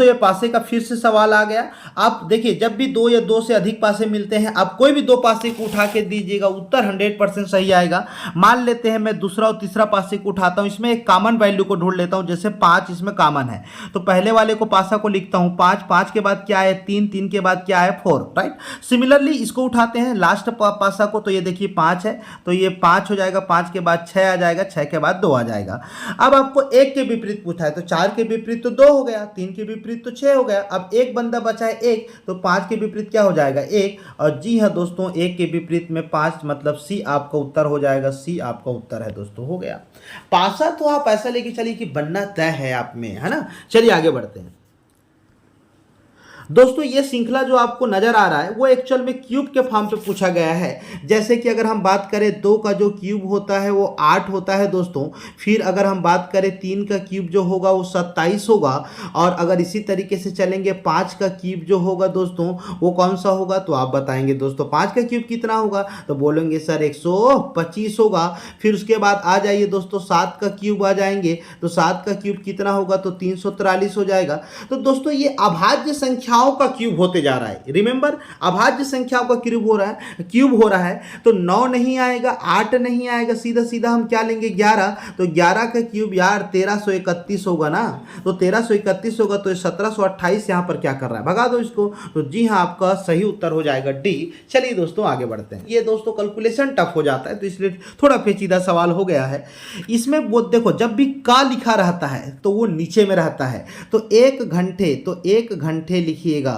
ये पासे का फिर से सवाल आ गया। आप देखिए, जब भी दो या दो से अधिक पासे मिलते हैं, आप कोई भी दो पासे को उठा के दीजिएगा, उत्तर 100% सही आएगा। मान लेते हैं मैं दूसरा और तीसरा पासे को उठाता हूं, इसमें एक कॉमन वैल्यू को ढूंढ लेता हूं, जैसे 5 इसमें कॉमन है, तो पहले वाले को पासा को लिखता हूं 5, 5 के बाद क्या है 3, 3 के बाद क्या है 4, राइट। सिमिलरली इसको उठाते हैं लास्ट पासा को, तो ये देखिए 5 है, तो ये 5 हो जाएगा, 5 के बाद 6 आ जाएगा, 6 के बाद 2 आ जाएगा। अब आपको एक के विपरीत पूछा है, तो 4 के विपरीत तो 2 हो गया, 3 के विपरीत तो 6 हो गया। अब एक बंदा बचा है 1, तो 5 के विपरीत क्या हो जाएगा 1, और जी हाँ दोस्तों 1 के विपरीत में 5, मतलब सी आपका उत्तर हो जाएगा, सी आपका उत्तर है दोस्तों, हो गया। पासा तो आप ऐसा लेके चलिए कि बनना तय है आप में, है ना। चलिए आगे बढ़ते हैं दोस्तों। ये श्रृंखला जो आपको नजर आ रहा है वो एक्चुअल में क्यूब के फॉर्म पे पूछा गया है। जैसे कि अगर हम बात करें 2 का जो क्यूब होता है वो 8 होता है दोस्तों, फिर अगर हम बात करें 3 का क्यूब जो होगा वो 27 होगा, और अगर इसी तरीके से चलेंगे 5 का क्यूब जो होगा दोस्तों वो कौन सा होगा, तो आप बताएंगे दोस्तों 5 का क्यूब कितना होगा, तो बोलेंगे सर 125 होगा। फिर उसके बाद आ जाइए दोस्तों 7 का क्यूब आ जाएंगे, तो 7 का क्यूब कितना होगा, तो 343 हो जाएगा। तो दोस्तों ये अभाज्य संख्याओं का क्यूब होते जा रहा है। रिमेंबर, अभाज्य संख्याओं का क्यूब हो रहा है, तो 9 नहीं आएगा, 8 नहीं आएगा, सीधा सीधा हम क्या लेंगे 11, तो 11 का क्यूब यार 1331 होगा ना, तो 1331 होगा, तो 1728 यहां पर क्या कर रहा है, भगा दो इसको, तो जी हाँ आपका सही उत्तर हो जाएगा डी। चलिए दोस्तों आगे बढ़ते हैं। ये दोस्तों कैलकुलेशन टफ हो जाता है, तो इसलिए थोड़ा पेचीदा सवाल हो गया है इसमें। वो देखो, जब भी का लिखा रहता है तो वो नीचे में रहता है, तो 1 घंटे, तो 1 घंटे लिखिएगा,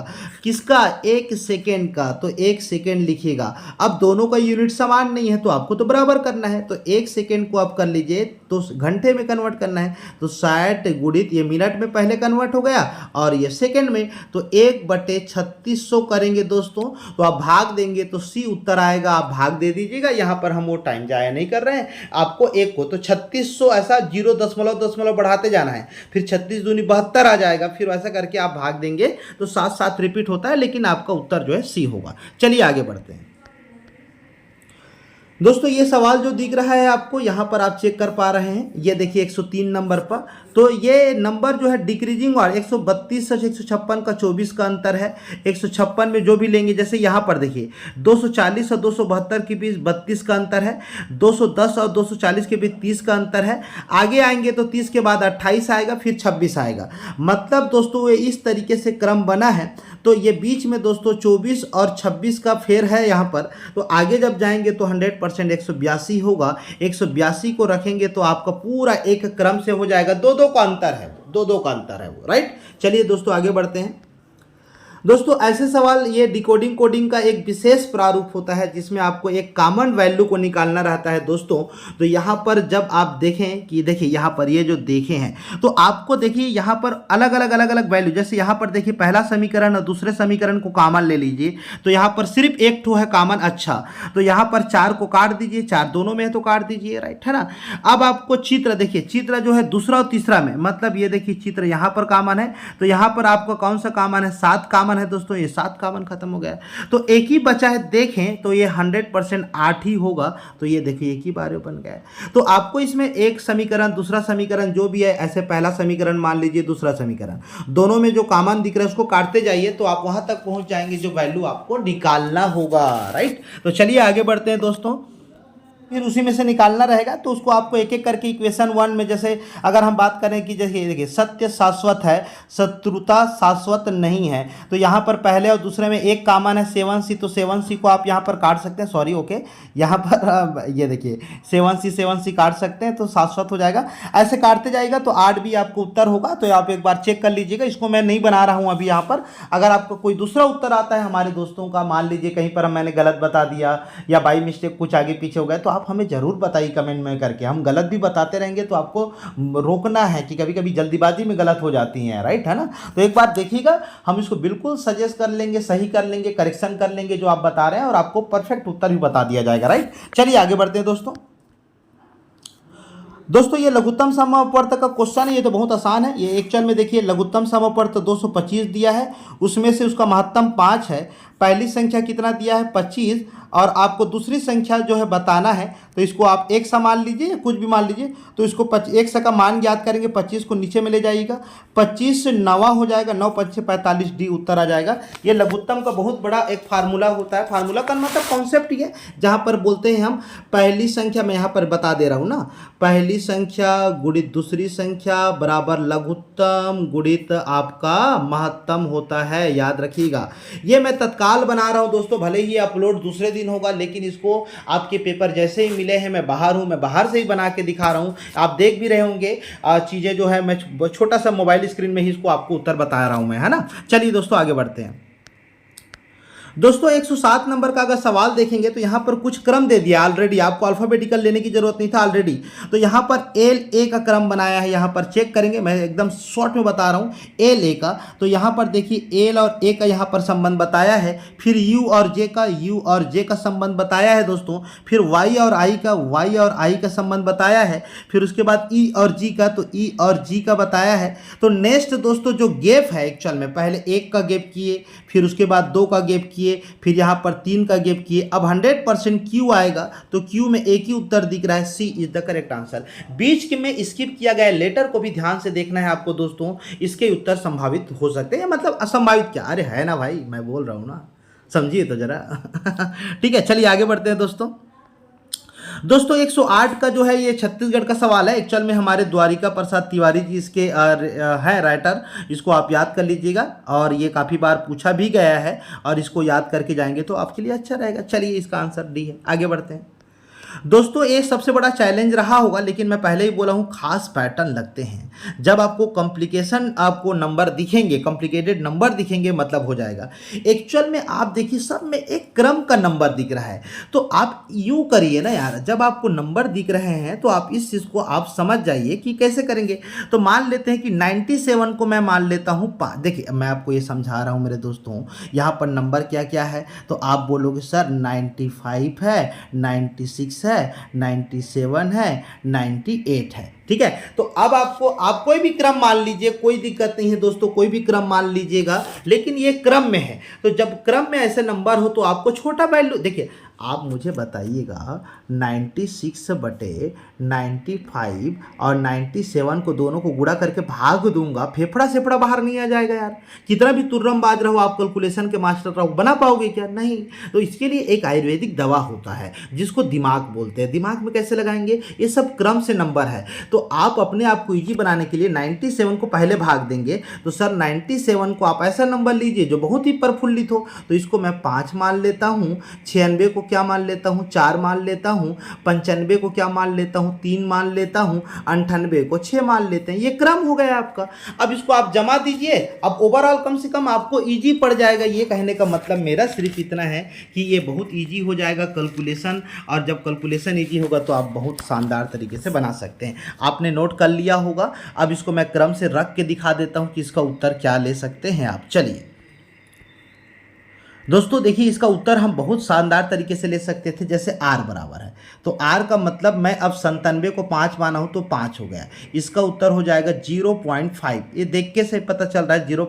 किसका 1 सेकेंड का, तो 1 सेकेंड लिखिएगा। अब दोनों का यूनिट समान नहीं है, तो आपको तो बराबर करना है, तो 1 सेकेंड को आप कर लीजिए तो घंटे में कन्वर्ट करना है, तो 60 गुणित ये मिनट में पहले कन्वर्ट हो गया और ये सेकेंड में, तो 1/3600 करेंगे दोस्तों, तो आप भाग देंगे तो सी उत्तर आएगा। आप भाग दे दीजिएगा, यहां पर हम वो टाइम जाया नहीं कर रहे हैं, आपको एक को तो 3600 ऐसा 0.0 बढ़ाते जाना है, फिर 36 दूनी 72 आ जाएगा, फिर ऐसा करके आप भाग देंगे तो साथ साथ रिपीट होता है, लेकिन आपका उत्तर जो है सी होगा। चलिए आगे बढ़ते हैं दोस्तों। ये सवाल जो दिख रहा है आपको यहाँ पर, आप चेक कर पा रहे हैं, ये देखिए 103 नंबर पर, तो ये नंबर जो है डिक्रीजिंग और 132 से 156 का 24 का अंतर है। 156 में जो भी लेंगे, जैसे यहाँ पर देखिए 240 और 272 के बीच 32 का अंतर है, 210 और 240 के बीच 30 का अंतर है। आगे आएंगे तो 30 के बाद 28 आएगा, फिर 26 आएगा। मतलब दोस्तों ये इस तरीके से क्रम बना है, तो ये बीच में दोस्तों 24 और 26 का फेर है यहाँ पर, तो आगे जब जाएंगे तो 100% 182 होगा। 182 को रखेंगे तो आपका पूरा एक क्रम से हो जाएगा, दो का अंतर है, दो का अंतर है वो, राइट। चलिए दोस्तों आगे बढ़ते हैं दोस्तों। ऐसे सवाल, ये डिकोडिंग कोडिंग का एक विशेष प्रारूप होता है जिसमें आपको एक कॉमन वैल्यू को निकालना रहता है दोस्तों। तो यहाँ पर जब आप देखें कि देखिए यहाँ पर ये जो देखे हैं, तो आपको देखिए यहाँ पर अलग अलग वैल्यू, जैसे यहाँ पर देखिए पहला समीकरण और दूसरे समीकरण को कॉमन ले लीजिए, तो यहाँ पर सिर्फ एक ठो है कॉमन, अच्छा तो यहाँ पर 4 को काट दीजिए, 4 दोनों में है तो काट दीजिए, राइट है ना। अब आपको चित्र देखिए, चित्र जो है दूसरा और तीसरा में, मतलब ये देखिए चित्र यहाँ पर कॉमन है, तो यहाँ पर आपका कौन सा कॉमन है, 7 कॉमन है दोस्तों, ये 7 कॉमन खत्म हो गया, तो एक ही बचा है। देखें तो ये 100% 8 ही होगा, तो ये देखिए एक ही बार बन गया। तो आपको इसमें एक समीकरण, दूसरा समीकरण जो भी है, ऐसे पहला समीकरण मान लीजिए, दूसरा समीकरण, दोनों में जो कॉमन दिख रहा है उसको काटते जाइए, तो आप वहां तक पहुंच जाएंगे जो वैल्यू आपको निकालना होगा, राइट। तो चलिए आगे बढ़ते हैं दोस्तों। फिर उसी में से निकालना रहेगा। तो उसको आपको एक एक करके इक्वेशन वन में, जैसे अगर हम बात करें कि जैसे देखिए सत्य शाश्वत है, शत्रुता शाश्वत नहीं है, तो यहाँ पर पहले और दूसरे में एक कॉमन है 7C, तो 7C को आप यहाँ पर काट सकते हैं, सॉरी ओके, यहाँ पर ये देखिए 7C काट सकते हैं तो शाश्वत हो जाएगा। ऐसे काटते जाएगा तो 8 भी आपको उत्तर होगा। तो आप एक बार चेक कर लीजिएगा, इसको मैं नहीं बना रहा हूँ अभी यहाँ पर। अगर आपको कोई दूसरा उत्तर आता है हमारे दोस्तों का, मान लीजिए कहीं पर मैंने गलत बता दिया या बाई मिस्टेक कुछ आगे पीछे हो गया, तो आप हमें ज़रूर बताइए कमेंट में करके। हम गलत भी बताते रहेंगे तो आपको रोकना है कि कभी कभी जल्दीबाजी में गलत हो जाती हैं, राइट है ना। तो एक बार देखिएगा, हम इसको बिल्कुल सजेस्ट कर लेंगे, सही कर लेंगे, करेक्शन कर लेंगे जो आप बता रहे हैं, और आपको परफेक्ट उत्तर भी बता दिया जाएगा, राइट। चलिए आगे बढ़ते हैं दोस्तों। दोस्तों ये लघुत्तम समअपवर्त का क्वेश्चन है, ये तो बहुत आसान है। ये एक्चुअल में देखिए लघुत्तम समअपवर्त 225 दिया है, उसमें से उसका महत्तम 5 है। पहली संख्या कितना दिया है 25, और आपको दूसरी संख्या जो है बताना है। तो इसको आप 1 सा मान लीजिए या कुछ भी मान लीजिए, तो इसको 1 सा का मान ज्ञात करेंगे, 25 को नीचे में ले जाइएगा, 25 से 9 हो जाएगा, 9 5 45 डी उत्तर आ जाएगा। ये लघुत्तम का बहुत बड़ा एक फार्मूला होता है। फार्मूला का मतलब कॉन्सेप्ट ही है, जहाँ पर बोलते हैं हम पहली संख्या, मैं यहाँ पर बता दे रहा हूँ ना, पहली संख्या गुणित दूसरी संख्या बराबर लघुत्तम गुणित आपका महत्तम होता है, याद रखिएगा। ये मैं तत्काल बना रहा हूँ दोस्तों, भले ही अपलोड दूसरे दिन होगा, लेकिन इसको आपके पेपर जैसे ही मिले हैं, मैं बाहर हूँ, मैं बाहर से ही बना के दिखा रहा हूँ। आप देख भी रहे होंगे चीज़ें जो है, मैं छोटा सा मोबाइल स्क्रीन में ही इसको आपको उत्तर बता रहा हूँ मैं, है ना। चलिए दोस्तों आगे बढ़ते हैं। दोस्तों 107 नंबर का अगर सवाल देखेंगे तो यहाँ पर कुछ क्रम दे दिया ऑलरेडी, आपको अल्फाबेटिकल लेने की जरूरत नहीं था ऑलरेडी। तो यहाँ पर एल ए का क्रम बनाया है, यहाँ पर चेक करेंगे, मैं एकदम शॉर्ट में बता रहा हूँ एल ए का। तो यहाँ पर देखिए एल और ए का यहाँ पर संबंध बताया है, फिर यू और जे का संबंध बताया है दोस्तों, फिर वाई और आई का संबंध बताया है, फिर उसके बाद ई और जी का, तो ई और जी का बताया है। तो नेक्स्ट दोस्तों जो गैप है एक्चुअल में, पहले 1 का गैप किए, फिर उसके बाद 2 का गैप किए, फिर यहाँ पर 3 का गैप किए। अब 100% क्यू आएगा, तो क्यू में एक ही उत्तर दिख रहा है, सी इज द करेक्ट आंसर। बीच के में स्किप किया गया लेटर को भी ध्यान से देखना है आपको दोस्तों, इसके उत्तर संभावित हो सकते हैं, मतलब असंभावित क्या, अरे है ना भाई, मैं बोल रहा हूँ ना, समझिए तो जरा ठीक है। चलिए आगे बढ़ते हैं दोस्तों 108 का जो है ये छत्तीसगढ़ का सवाल है। एक्चुअल में हमारे द्वारिका प्रसाद तिवारी जी इसके है राइटर, इसको आप याद कर लीजिएगा, और ये काफ़ी बार पूछा भी गया है, और इसको याद करके जाएंगे तो आपके लिए अच्छा रहेगा। चलिए इसका आंसर डी है। आगे बढ़ते हैं दोस्तों, ये सबसे बड़ा चैलेंज रहा होगा, लेकिन मैं पहले ही बोला हूँ खास पैटर्न लगते हैं। जब आपको कॉम्प्लिकेशन, आपको नंबर दिखेंगे, कॉम्प्लिकेटेड नंबर दिखेंगे, मतलब हो जाएगा। एक्चुअल में आप देखिए सब में एक क्रम का नंबर दिख रहा है, तो आप यूँ करिए ना यार, जब आपको नंबर दिख रहे हैं तो आप इस चीज़ को आप समझ जाइए कि कैसे करेंगे। तो मान लेते हैं कि 97 को मैं मान लेता हूँ 5। देखिए मैं आपको ये समझा रहा हूँ मेरे दोस्तों, यहाँ पर नंबर क्या क्या है, तो आप बोलोगे सर 95 है, 96 है, 97 है, 98 है, ठीक है। तो अब आपको, आप कोई भी क्रम मान लीजिए, कोई दिक्कत नहीं है दोस्तों, कोई भी क्रम मान लीजिएगा, लेकिन ये क्रम में है। तो जब क्रम में ऐसे नंबर हो तो आपको छोटा वैल्यू, देखिए आप मुझे बताइएगा 96 बटे 95 और 97 को दोनों को गुणा करके भाग दूंगा, फेफड़ा सेफड़ा बाहर नहीं आ जाएगा यार। कितना भी तुर्रम बाज रहो आप, कैलकुलेशन के मास्टर रहो, बना पाओगे क्या? नहीं। तो इसके लिए एक आयुर्वेदिक दवा होता है जिसको दिमाग बोलते हैं। दिमाग में कैसे लगाएंगे, ये सब क्रम से नंबर है। तो आप अपने आप को ईजी बनाने के लिए 97 को पहले भाग देंगे, तो सर 97 को आप ऐसा नंबर लीजिए जो बहुत ही प्रफुल्लित हो, तो इसको मैं 5 मान लेता हूँ, 96 को क्या मान लेता हूँ, 4 मान लेता हूँ, 95 को क्या मान लेता हूँ, 3 मान लेता हूँ, 98 को 6 मान लेते हैं। ये क्रम हो गया आपका। अब इसको आप जमा दीजिए, अब ओवरऑल कम से कम आपको इजी पड़ जाएगा। ये कहने का मतलब मेरा सिर्फ इतना है कि ये बहुत इजी हो जाएगा कैलकुलेशन, और जब कैलकुलेशन इजी होगा तो आप बहुत शानदार तरीके से बना सकते हैं। आपने नोट कर लिया होगा। अब इसको मैं क्रम से रख के दिखा देता हूँ कि इसका उत्तर क्या ले सकते हैं आप। चलिए दोस्तों देखिए, इसका उत्तर हम बहुत शानदार तरीके से ले सकते थे। जैसे r बराबर है, तो r का मतलब मैं अब 97 को 5 माना हूँ तो 5 हो गया। इसका उत्तर हो जाएगा 0.5। ये देख के से पता चल रहा है 0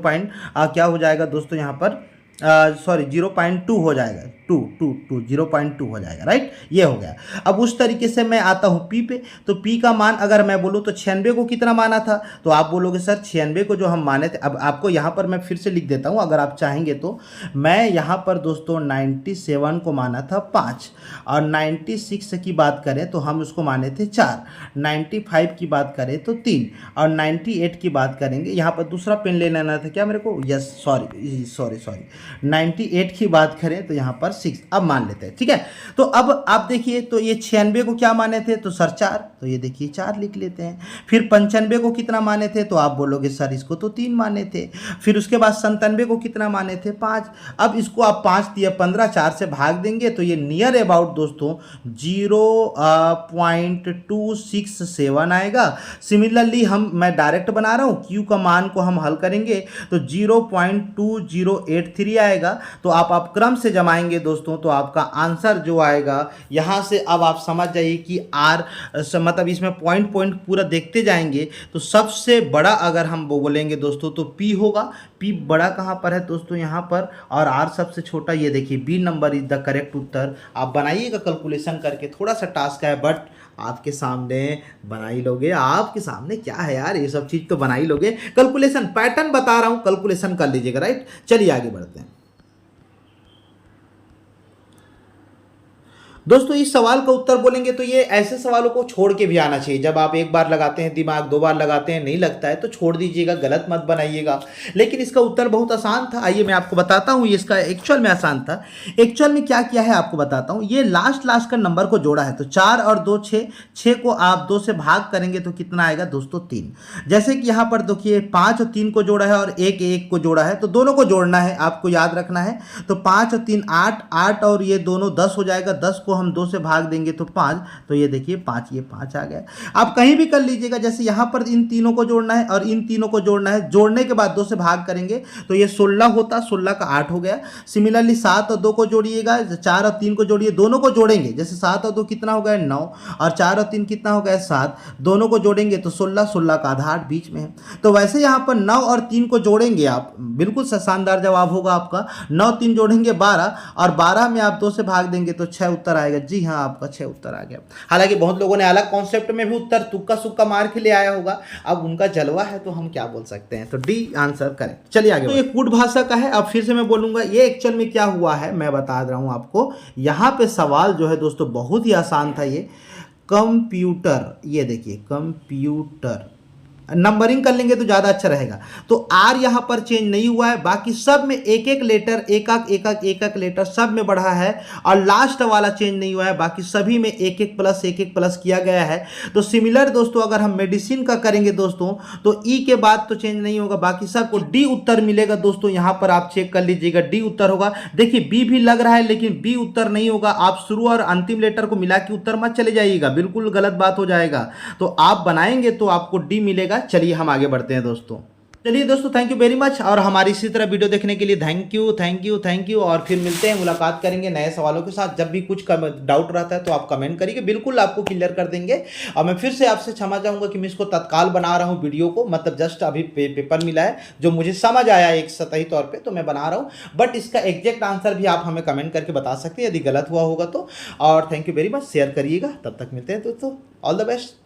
क्या हो जाएगा दोस्तों, यहाँ पर सॉरी 0.2 हो जाएगा, 0.2 हो जाएगा, राइट। ये हो गया। अब उस तरीके से मैं आता हूँ पी पे, तो पी का मान अगर मैं बोलूँ तो 96 को कितना माना था, तो आप बोलोगे सर 96 को जो हम माने थे, अब आपको यहाँ पर मैं फिर से लिख देता हूँ अगर आप चाहेंगे तो। मैं यहाँ पर दोस्तों 97 को माना था 5, और 96 की बात करें तो हम उसको माने थे 4, 95 की बात करें तो 3, और 98 की बात करेंगे, यहाँ पर दूसरा पेन ले लेना था क्या मेरे को, यस सॉरी सॉरी सॉरी, 98 की बात करें तो यहाँ पर 6। अब मान लेते हैं, ठीक है। तो अब आप देखिए, तो ये 96 को क्या माने थे, तो सर 4, तो ये देखिए 4 लिख लेते हैं। फिर 95 को कितना माने थे, तो आप बोलोगे सर इसको तो 3 माने थे। फिर उसके बाद 97 को कितना माने थे, 5। अब इसको आप 5 दिया 15, 4 से भाग देंगे तो ये नियर अबाउट दोस्तों 0.267 आएगा। सिमिलरली मैं डायरेक्ट बना रहा हूँ, क्यू का मान को हम हल करेंगे तो 0.2083 आएगा। तो आप क्रम से जमाएंगे दोस्तों, तो आपका आंसर जो आएगा यहाँ से, अब आप समझ जाइए कि आर मतलब इसमें पॉइंट पॉइंट पूरा देखते जाएंगे तो सबसे बड़ा अगर हम वो बोलेंगे दोस्तों तो पी होगा। पी बड़ा कहाँ पर है दोस्तों, यहाँ पर, और आर सबसे छोटा। ये देखिए B number is the correct उत्तर। आप बनाइएगा कैलकुलेशन करके, थोड़ा सा टास्क है बट आपके सामने बना ही लोगे। आपके सामने क्या है यार, ये सब चीज़ तो बना ही लोगे। कैलकुलेशन पैटर्न बता रहा हूँ, कैलकुलेशन कर लीजिएगा, राइट। चलिए आगे बढ़ते हैं दोस्तों। इस सवाल का उत्तर बोलेंगे तो ये ऐसे सवालों को छोड़ के भी आना चाहिए। जब आप एक बार लगाते हैं दिमाग, 2 बार लगाते हैं नहीं लगता है तो छोड़ दीजिएगा, गलत मत बनाइएगा। लेकिन इसका उत्तर बहुत आसान था। आइए मैं आपको बताता हूँ, ये इसका एक्चुअल में आसान था। एक्चुअल में क्या किया है आपको बताता हूँ। ये लास्ट का नंबर को जोड़ा है, तो 4 और 2 6, 6 को आप 2 से भाग करेंगे तो कितना आएगा दोस्तों, 3। जैसे कि यहाँ पर देखिए 5 और 3 को जोड़ा है और 1 1 को जोड़ा है, तो दोनों को जोड़ना है, आपको याद रखना है। तो 5 और 3 8, 8 और ये दोनों 10 हो जाएगा। 10 को हम 2 से भाग देंगे तो 5, तो ये देखिए 5, ये 5 आ गया। आप कहीं भी कर लीजिएगा, जैसे यहाँ पर इन तीनों को जोड़ना है और इन तीनों को जोड़ना है, जोड़ने के बाद 2 से भाग करेंगे तो ये 16 होता, 16 का 8 हो गया। सिमिलरली 7 और 2 को जोड़िएगा, 4 और 3 को जोड़िए, दोनों को जोड़ेंगे, जैसे 7 और 2 कितना हो गया 9, और 4 और 3 कितना हो गया 7, दोनों को जोड़ेंगे तो 16, 16 का आधा 8 बीच में है। तो वैसे यहाँ पर 9 और 3 को जोड़ेंगे आप, बिल्कुल शानदार जवाब होगा आपका। 9 3 जोड़ेंगे 12, और 12 में आप 2 से भाग देंगे तो 6 उत्तर आएगा। जी हाँ, आपका 6 उत्तर आ गया। हालांकि बहुत लोगों ने अलग कॉन्सेप्ट में भी उत्तर तुक्का सुक्का मार के ले आया होगा, अब उनका जलवा है तो हम क्या बोल सकते हैं। तो डी आंसर करें। चलिए आगे। तो ये कूट भाषा का है। अब फिर से मैं बोलूंगा, ये एक्चुअल में क्या हुआ है मैं बता रहा हूं आपको। यहां पे सवाल जो है दोस्तों बहुत ही आसान था। ये कंप्यूटर, ये देखिए कंप्यूटर, नंबरिंग कर लेंगे तो ज़्यादा अच्छा रहेगा। तो आर यहाँ पर चेंज नहीं हुआ है, बाकी सब में एक एक लेटर, एक एक लेटर सब में बढ़ा है, और लास्ट वाला चेंज नहीं हुआ है, बाकी सभी में एक एक प्लस किया गया है। तो सिमिलर दोस्तों अगर हम मेडिसिन का करेंगे दोस्तों तो ई के बाद तो चेंज नहीं होगा, बाकी सबको डी उत्तर मिलेगा दोस्तों। यहाँ पर आप चेक कर लीजिएगा, डी उत्तर होगा। देखिए बी भी लग रहा है लेकिन बी उत्तर नहीं होगा। आप शुरू और अंतिम लेटर को मिला के उत्तर मत चले जाइएगा, बिल्कुल गलत बात हो जाएगा। तो आप बनाएंगे तो आपको डी मिलेगा। चलिए हम आगे बढ़ते हैं दोस्तों। चलिए दोस्तों, थैंक यू वेरी मच, और हमारी इसी तरह वीडियो देखने के लिए थैंक यू। और फिर मिलते हैं, मुलाकात करेंगे नए सवालों के साथ। जब भी कुछ डाउट रहता है तो आप कमेंट करिए, बिल्कुल आपको क्लियर कर देंगे। और मैं फिर से आपसे क्षमा चाहूँगा कि मैं इसको तत्काल बना रहा हूँ वीडियो को, मतलब जस्ट अभी पेपर मिला है जो मुझे समझ आया एक सतही तौर पर, तो मैं बना रहा हूँ। बट इसका एग्जैक्ट आंसर भी आप हमें कमेंट करके बता सकते हैं यदि गलत हुआ होगा तो। और thank you very much, share करिएगा। तब तक मिलते हैं दोस्तों, ऑल द बेस्ट।